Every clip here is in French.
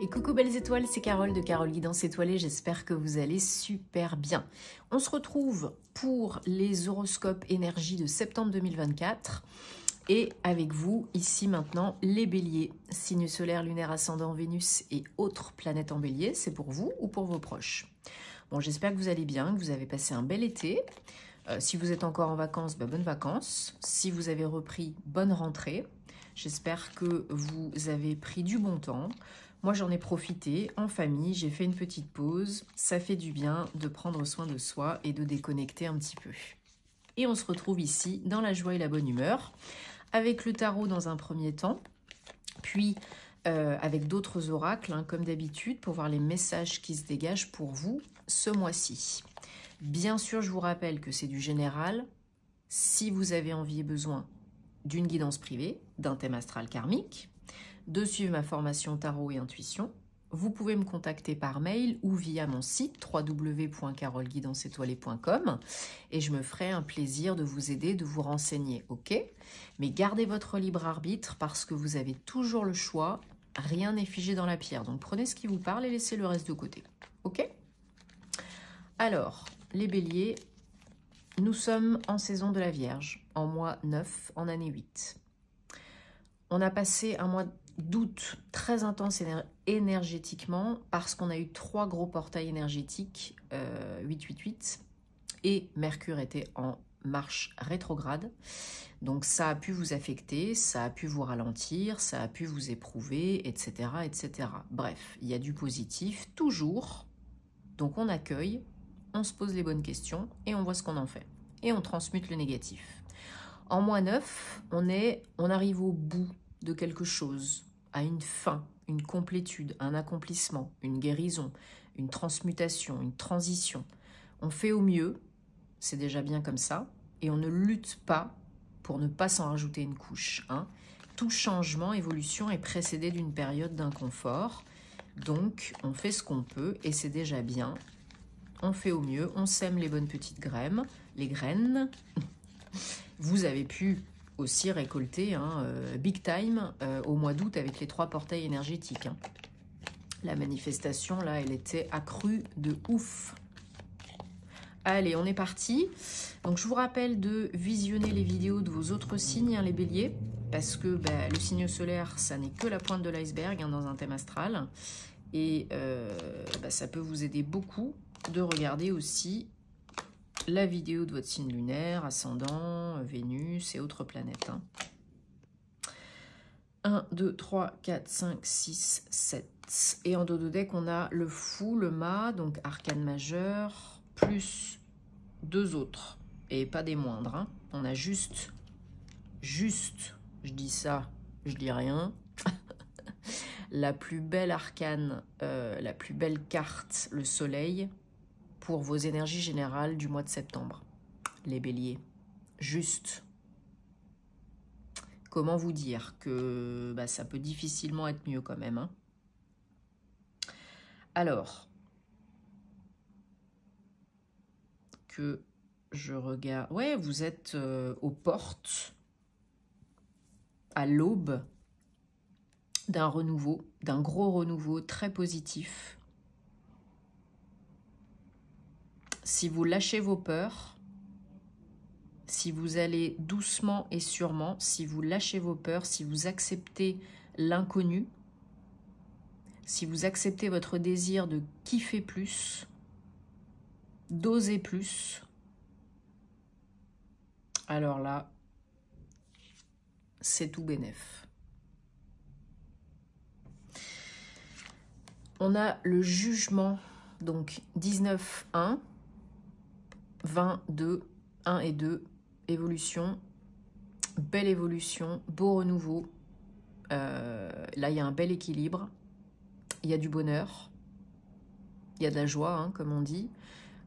coucou belles étoiles, c'est Carole de Carole Guidance Étoilée, j'espère que vous allez super bien. On se retrouve pour les horoscopes énergie de septembre 2024 et avec vous, ici maintenant, les béliers, signe solaire, lunaire, ascendant, Vénus et autres planètes en bélier, c'est pour vous ou pour vos proches. Bon, j'espère que vous allez bien, que vous avez passé un bel été. Si vous êtes encore en vacances, bonnes vacances. Si vous avez repris, bonne rentrée. J'espère que vous avez pris du bon temps. Moi, j'en ai profité en famille, j'ai fait une petite pause. Ça fait du bien de prendre soin de soi et de déconnecter un petit peu. Et on se retrouve ici dans la joie et la bonne humeur, avec le tarot dans un premier temps, puis avec d'autres oracles, hein, comme d'habitude, pour voir les messages qui se dégagent pour vous ce mois-ci. Bien sûr, je vous rappelle que c'est du général. Si vous avez envie et besoin d'une guidance privée, d'un thème astral karmique, de suivre ma formation tarot et intuition, vous pouvez me contacter par mail ou via mon site www.caroleguidanceétoilée.com et je me ferai un plaisir de vous aider, de vous renseigner, ok? Mais gardez votre libre arbitre parce que vous avez toujours le choix, rien n'est figé dans la pierre. Donc prenez ce qui vous parle et laissez le reste de côté, ok? Alors, les béliers, nous sommes en saison de la Vierge, en mois 9, en année 8. On a passé un mois d'août très intense énergétiquement parce qu'on a eu 3 gros portails énergétiques, 888, et Mercure était en marche rétrograde. Donc ça a pu vous affecter, ça a pu vous ralentir, ça a pu vous éprouver, etc., etc. Bref, il y a du positif, toujours. Donc on accueille, on se pose les bonnes questions et on voit ce qu'on en fait. Et on transmute le négatif. En mois 9, on arrive au bout de quelque chose, à une fin, une complétude, un accomplissement, une guérison, une transmutation, une transition. On fait au mieux, c'est déjà bien comme ça, et on ne lutte pas pour ne pas s'en rajouter une couche, hein. Tout changement, évolution est précédé d'une période d'inconfort, donc on fait ce qu'on peut et c'est déjà bien. On fait au mieux, on sème les bonnes petites graines, Vous avez pu aussi récolter big time au mois d'août avec les 3 portails énergétiques, hein. La manifestation, là, elle était accrue de ouf. Allez, on est parti. Donc, je vous rappelle de visionner les vidéos de vos autres signes, hein, les béliers, parce que le signe solaire, ça n'est que la pointe de l'iceberg, hein, dans un thème astral. Et ça peut vous aider beaucoup de regarder aussi la vidéo de votre signe lunaire, ascendant, Vénus et autres planètes, hein. 1, 2, 3, 4, 5, 6, 7. Et en dos de deck, on a le fou, le mât, donc arcane majeur, plus 2 autres. Et pas des moindres, hein. On a juste, je dis ça, je dis rien. La plus belle arcane, la plus belle carte, le soleil, pour vos énergies générales du mois de septembre. Les béliers, juste. Comment vous dire que ça peut difficilement être mieux quand même, hein. Alors, que je regarde... Ouais, vous êtes aux portes, à l'aube d'un renouveau, d'un gros renouveau très positif. Si vous lâchez vos peurs, si vous allez doucement et sûrement, si vous lâchez vos peurs, si vous acceptez l'inconnu, si vous acceptez votre désir de kiffer plus, d'oser plus, alors là, c'est tout bénef. On a le jugement, donc 19-1, 22, 1 et 2, évolution, belle évolution, beau renouveau. Là, il y a un bel équilibre, il y a du bonheur, il y a de la joie, hein, comme on dit.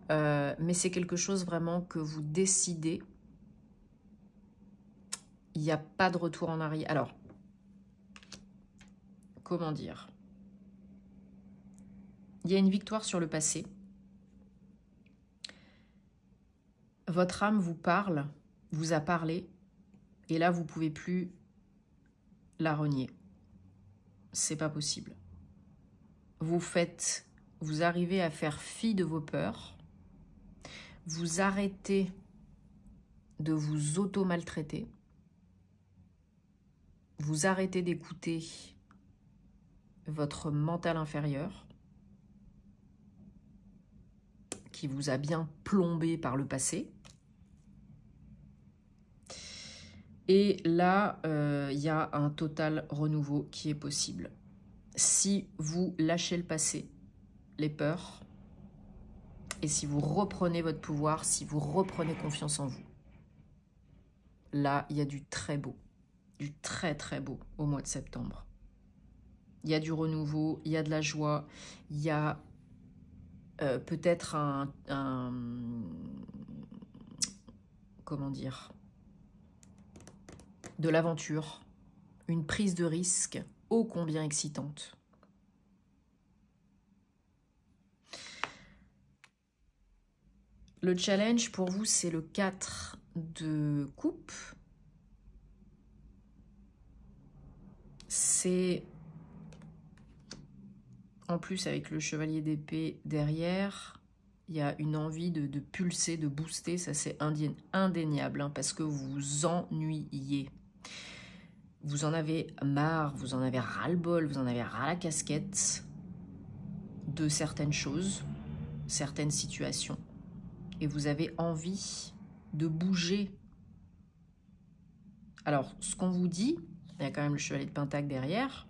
Mais c'est quelque chose vraiment que vous décidez. Il n'y a pas de retour en arrière. Alors, comment dire? Il y a une victoire sur le passé. Votre âme vous parle, vous a parlé, et là, vous ne pouvez plus la renier. C'est pas possible. vous arrivez à faire fi de vos peurs, vous arrêtez de vous auto-maltraiter, vous arrêtez d'écouter votre mental inférieur qui vous a bien plombé par le passé. Et là, il y a un total renouveau qui est possible. Si vous lâchez le passé, les peurs, et si vous reprenez votre pouvoir, si vous reprenez confiance en vous, là, il y a du très beau, du très très beau au mois de septembre. Il y a du renouveau, il y a de la joie, il y a peut-être comment dire, de l'aventure, une prise de risque ô combien excitante. Le challenge pour vous, c'est le 4 de coupe. C'est, en plus avec le chevalier d'épée derrière, il y a une envie de pulser, de booster, ça c'est indéniable, hein, parce que vous vous ennuyez. Vous en avez marre, vous en avez ras-le-bol, vous en avez ras la casquette de certaines choses, certaines situations. Et vous avez envie de bouger. Alors, ce qu'on vous dit, il y a quand même le chevalier de Pentacle derrière,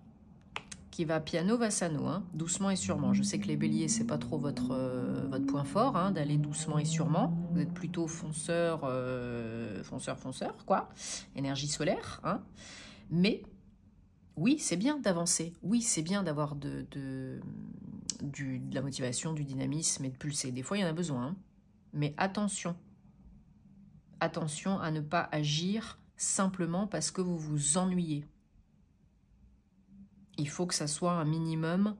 qui va piano vassano, hein, doucement et sûrement. Je sais que les béliers, c'est pas trop votre point fort, hein, d'aller doucement et sûrement. Vous êtes plutôt fonceur, fonceur, quoi. Énergie solaire, hein. Mais, oui, c'est bien d'avancer. Oui, c'est bien d'avoir de la motivation, du dynamisme et de pulser. Des fois, il y en a besoin, hein. Mais attention. Attention à ne pas agir simplement parce que vous vous ennuyez. Il faut que ça soit un minimum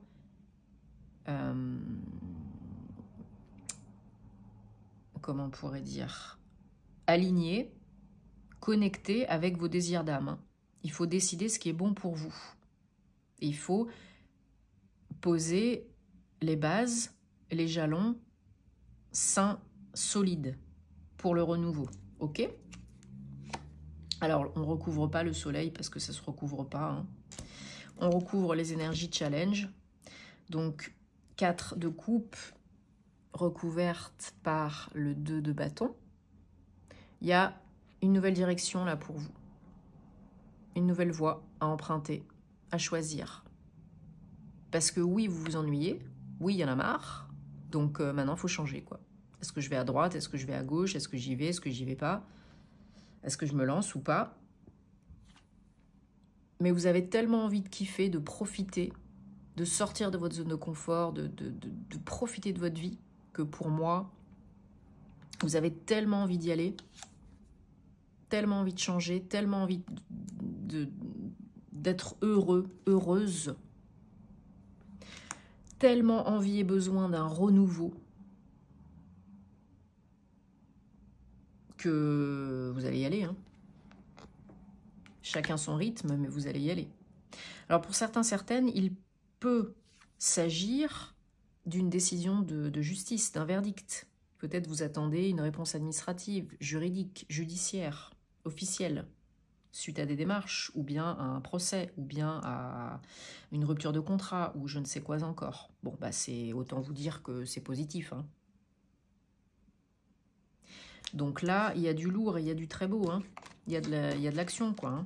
comment on pourrait dire, aligné, connecté avec vos désirs d'âme. Il faut décider ce qui est bon pour vous. Il faut poser les bases, les jalons sains, solides pour le renouveau. Ok ? Alors, on ne recouvre pas le soleil parce que ça ne se recouvre pas, hein. On recouvre les énergies challenge. Donc, 4 de coupe recouverte par le 2 de bâton. Il y a une nouvelle direction là pour vous. Une nouvelle voie à emprunter, à choisir. Parce que oui, vous vous ennuyez. Oui, il y en a marre. Donc, maintenant, il faut changer, quoi. Est-ce que je vais à droite? Est-ce que je vais à gauche? Est-ce que j'y vais? Est-ce que j'y vais pas? Est-ce que je me lance ou pas? Mais vous avez tellement envie de kiffer, de profiter, de sortir de votre zone de confort, de profiter de votre vie, que pour moi, vous avez tellement envie d'y aller, tellement envie de changer, tellement envie d'être heureux, heureuse, tellement envie et besoin d'un renouveau, que vous allez y aller, hein. Chacun son rythme, mais vous allez y aller. Alors pour certains, certaines, il peut s'agir d'une décision de justice, d'un verdict. Peut-être vous attendez une réponse administrative, juridique, judiciaire, officielle, suite à des démarches, ou bien à un procès, ou bien à une rupture de contrat, ou je ne sais quoi encore. Bon, bah c'est autant vous dire que c'est positif, hein. Donc là, il y a du lourd et il y a du très beau, hein. Il y a de l'action, quoi, hein.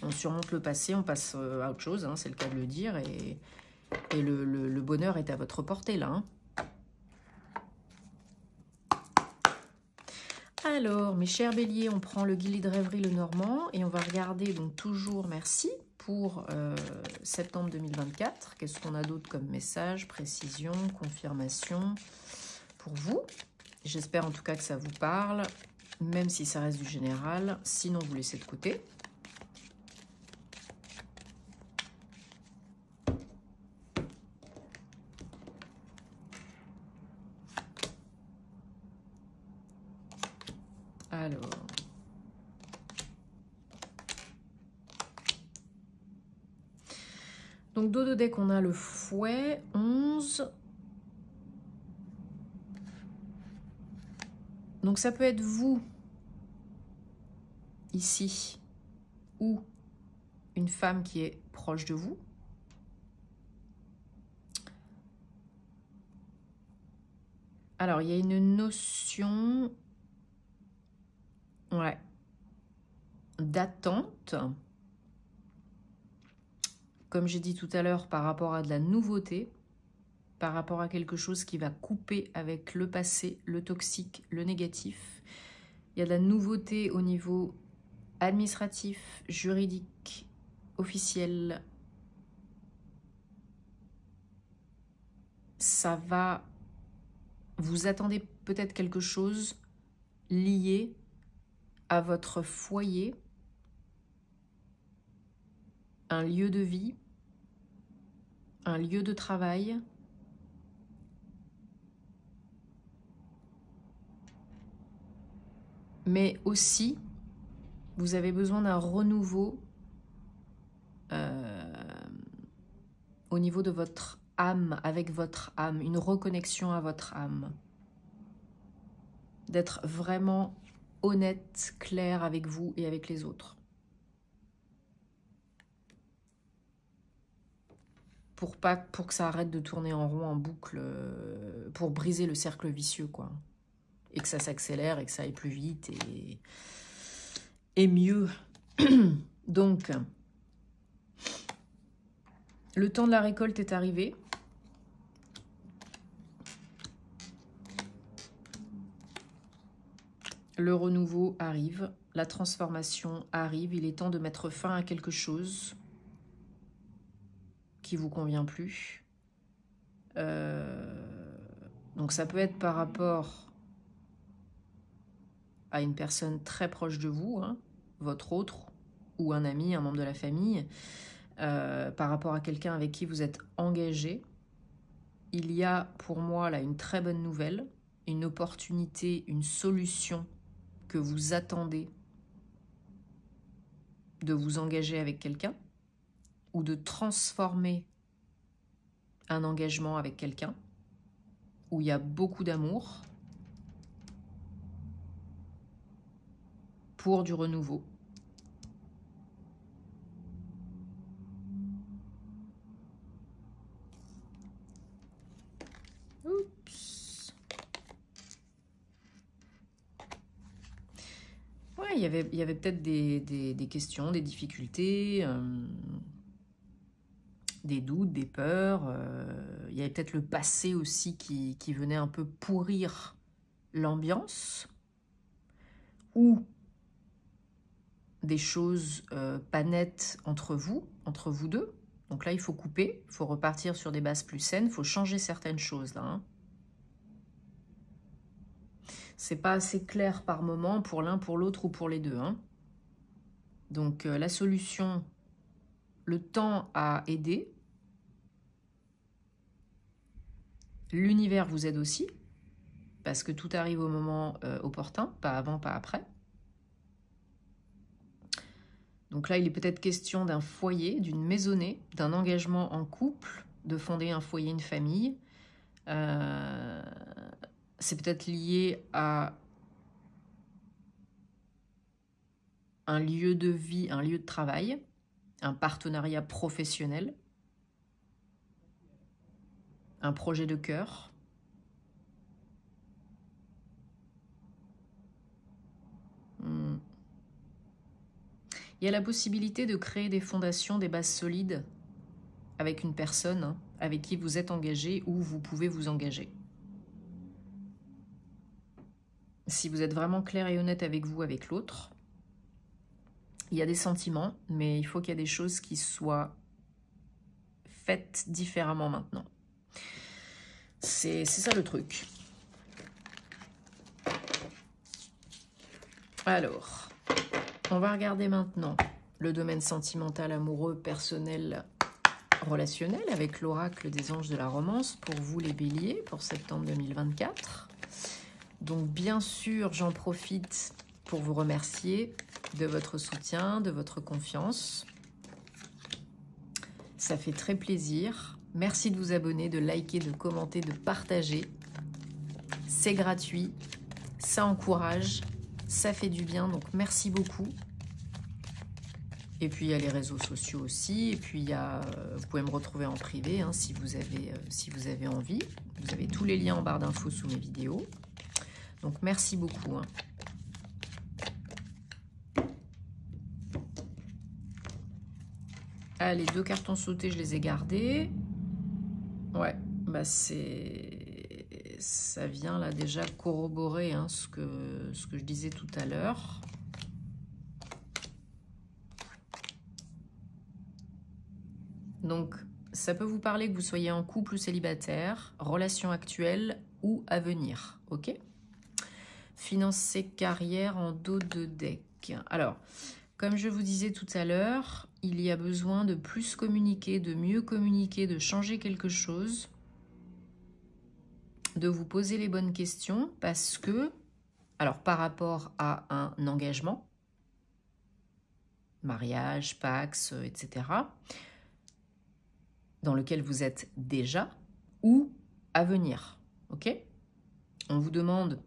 On surmonte le passé, on passe à autre chose, hein, c'est le cas de le dire, et le bonheur est à votre portée, là, hein. Alors, mes chers béliers, on prend le Guilly de Rêverie, le Normand, et on va regarder, donc toujours merci, pour septembre 2024. Qu'est-ce qu'on a d'autre comme message, précision, confirmation pour vous? J'espère en tout cas que ça vous parle, même si ça reste du général. Sinon, vous laissez de côté. Alors... Donc dos de deck, on a le fouet, 11. Donc ça peut être vous, ici, ou une femme qui est proche de vous. Alors, il y a une notion, ouais, d'attente. Comme j'ai dit tout à l'heure, par rapport à de la nouveauté, par rapport à quelque chose qui va couper avec le passé, le toxique, le négatif. Il y a de la nouveauté au niveau administratif, juridique, officiel. Ça va... Vous attendez peut-être quelque chose lié à votre foyer, un lieu de vie, un lieu de travail. Mais aussi, vous avez besoin d'un renouveau au niveau de votre âme, avec votre âme, une reconnexion à votre âme. D'être vraiment honnête, clair avec vous et avec les autres. Pour que ça arrête de tourner en rond, en boucle, pour briser le cercle vicieux, quoi. Et que ça s'accélère et que ça aille plus vite et mieux. Donc, le temps de la récolte est arrivé. Le renouveau arrive, la transformation arrive. Il est temps de mettre fin à quelque chose qui vous convient plus. Donc ça peut être par rapport à une personne très proche de vous, hein, votre autre, ou un ami, un membre de la famille, par rapport à quelqu'un avec qui vous êtes engagé. Il y a pour moi là une très bonne nouvelle, une opportunité, une solution que vous attendez de vous engager avec quelqu'un ou de transformer un engagement avec quelqu'un où il y a beaucoup d'amour pour du renouveau. Oups. Ouais, il y avait peut-être des questions, des difficultés, des doutes, des peurs. Il y avait peut-être le passé aussi qui venait un peu pourrir l'ambiance. Ou des choses pas nettes entre vous deux. Donc là, il faut couper, il faut repartir sur des bases plus saines, il faut changer certaines choses là. Hein. C'est pas assez clair par moment pour l'un, pour l'autre ou pour les deux. Hein. Donc la solution, le temps a aidé. L'univers vous aide aussi, parce que tout arrive au moment opportun, pas avant, pas après. Donc là, il est peut-être question d'un foyer, d'une maisonnée, d'un engagement en couple, de fonder un foyer, une famille. C'est peut-être lié à un lieu de vie, un lieu de travail, un partenariat professionnel, un projet de cœur. Il y a la possibilité de créer des fondations, des bases solides avec une personne hein, avec qui vous êtes engagé ou vous pouvez vous engager. Si vous êtes vraiment clair et honnête avec vous, avec l'autre, il y a des sentiments, mais il faut qu'il y ait des choses qui soient faites différemment maintenant. C'est ça le truc. Alors, on va regarder maintenant le domaine sentimental, amoureux, personnel, relationnel avec l'oracle des anges de la romance pour vous les béliers pour septembre 2024. Donc bien sûr, j'en profite pour vous remercier de votre soutien, de votre confiance. Ça fait très plaisir. Merci de vous abonner, de liker, de commenter, de partager. C'est gratuit, ça encourage, ça fait du bien, donc merci beaucoup. Et puis il y a les réseaux sociaux aussi, et puis vous pouvez me retrouver en privé hein, si vous avez envie. Vous avez tous les liens en barre d'infos sous mes vidéos. Donc merci beaucoup. Hein. Ah, les 2 cartons sautés, je les ai gardés. Ouais, bah ça vient là déjà corroborer hein, ce que je disais tout à l'heure. Donc, ça peut vous parler que vous soyez en couple ou célibataire, relation actuelle ou à venir, ok? Finances et carrière en dos de deck. Alors, comme je vous disais tout à l'heure, il y a besoin de plus communiquer, de mieux communiquer, de changer quelque chose, de vous poser les bonnes questions parce que, alors par rapport à un engagement, mariage, pax, etc., dans lequel vous êtes déjà ou à venir, ok? On vous demande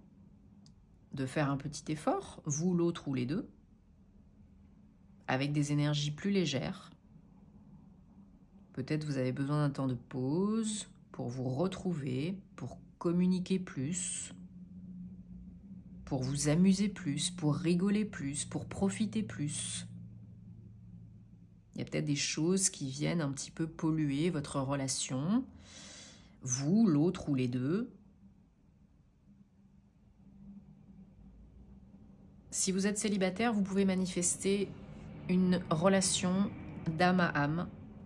de faire un petit effort, vous, l'autre ou les deux, avec des énergies plus légères. Peut-être vous avez besoin d'un temps de pause pour vous retrouver, pour communiquer plus, pour vous amuser plus, pour rigoler plus, pour profiter plus. Il y a peut-être des choses qui viennent un petit peu polluer votre relation, vous, l'autre ou les deux. Si vous êtes célibataire, vous pouvez manifester une relation d'âme à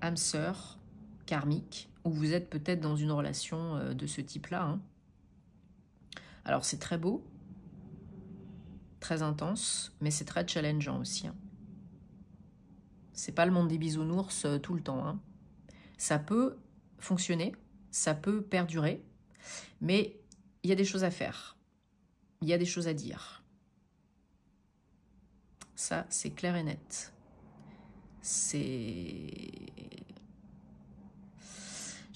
âme sœur, karmique, ou vous êtes peut-être dans une relation de ce type-là. Hein. Alors c'est très beau, très intense, mais c'est très challengeant aussi. Hein. C'est pas le monde des bisounours tout le temps. Hein. Ça peut fonctionner, ça peut perdurer, mais il y a des choses à faire. Il y a des choses à dire. Ça, c'est clair et net. J'ai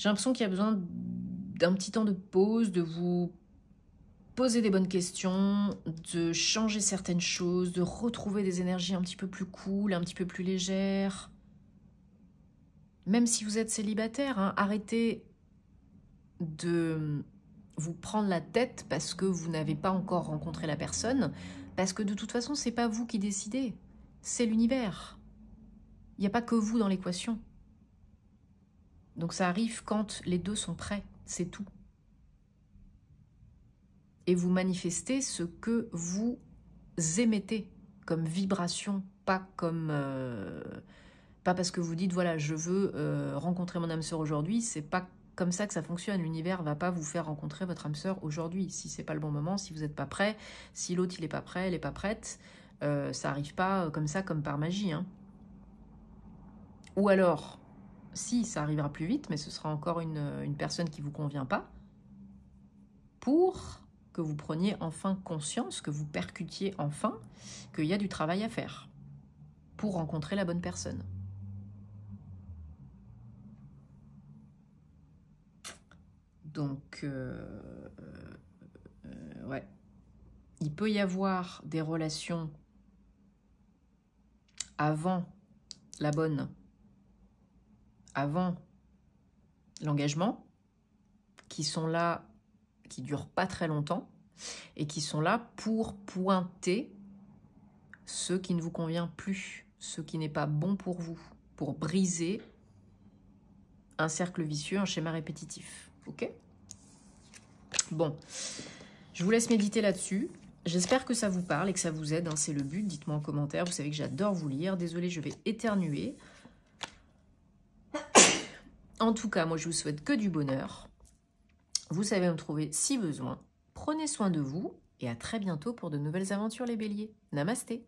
l'impression qu'il y a besoin d'un petit temps de pause, de vous poser des bonnes questions, de changer certaines choses, de retrouver des énergies un petit peu plus cool, un petit peu plus légères. Même si vous êtes célibataire, hein, arrêtez de vous prendre la tête parce que vous n'avez pas encore rencontré la personne, parce que de toute façon, c'est pas vous qui décidez, c'est l'univers. Il n'y a pas que vous dans l'équation. Donc ça arrive quand les deux sont prêts, c'est tout. Et vous manifestez ce que vous émettez comme vibration, pas comme pas parce que vous dites voilà je veux rencontrer mon âme sœur aujourd'hui, c'est pas comme ça que ça fonctionne. L'univers va pas vous faire rencontrer votre âme sœur aujourd'hui si c'est pas le bon moment, si vous n'êtes pas prêt, si l'autre il est pas prêt, elle est pas prête, ça arrive pas comme ça comme par magie. Hein. Ou alors, si ça arrivera plus vite, mais ce sera encore une personne qui vous convient pas, pour que vous preniez enfin conscience, que vous percutiez enfin qu'il y a du travail à faire pour rencontrer la bonne personne. Donc, ouais, il peut y avoir des relations avant la bonne, avant l'engagement, qui sont là, qui ne durent pas très longtemps, et qui sont là pour pointer ce qui ne vous convient plus, ce qui n'est pas bon pour vous, pour briser un cercle vicieux, un schéma répétitif. Ok ? Bon, je vous laisse méditer là-dessus. J'espère que ça vous parle et que ça vous aide, hein, c'est le but. Dites-moi en commentaire, vous savez que j'adore vous lire. Désolée, je vais éternuer. En tout cas, moi, je vous souhaite que du bonheur. Vous savez me trouver si besoin. Prenez soin de vous et à très bientôt pour de nouvelles aventures, les béliers. Namasté.